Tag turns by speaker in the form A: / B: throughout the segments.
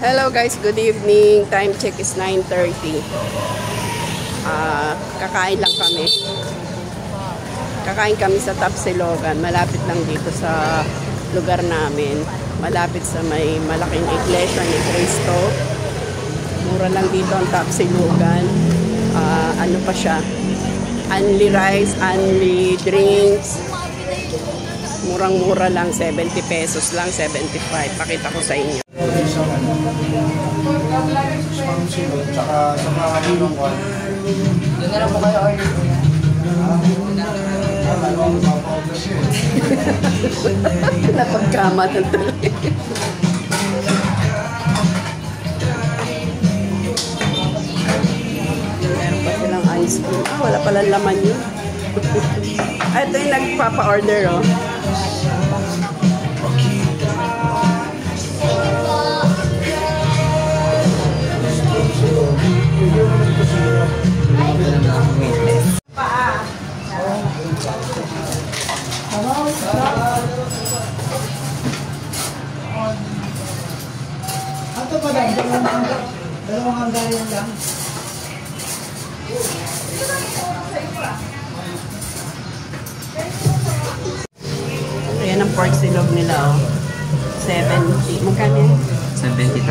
A: Hello guys, good evening. Time check is 9:30. Kakain lang kami. Kakain kami sa Tapsilogan. Malapit lang dito sa lugar namin. Malapit sa may malaking iglesia ni Cristo. Mura lang dito ang Tapsilogan. Ano pa siya? Only rice, only drinks. Murang-mura lang, 70 pesos lang, 75. Pakita ko sa inyo.
B: Tsaka sa mga hilong ko. Doon na lang po kayo order po yan.
A: Napagkama na tuloy. Meron pa silang ice cream. Wala palang laman yun. Ito yung nagpapa-order, oh.
B: Ito pa lang, dalawang hanggayan lang.
A: Ayan ang pork silog nila, oh. 70. Magkano yan?
C: 70,000.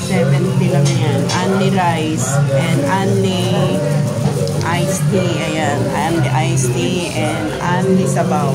A: 70 lang yan. Only rice and only iced tea. Ayan. Only iced tea and only sabaw.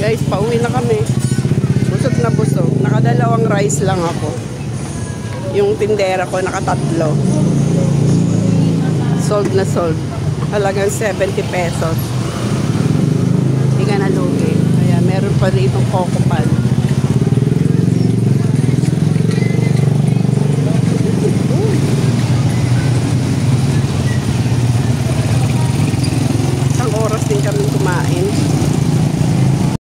A: Guys, pauwi na kami. Busog na busog. Nakadalawang rice lang ako. Yung tindera ko nakatatlo. Sold na sold. Halagang 70 pesos. Hindi ka nalugi. Kaya meron pa rin itong Coco Pan.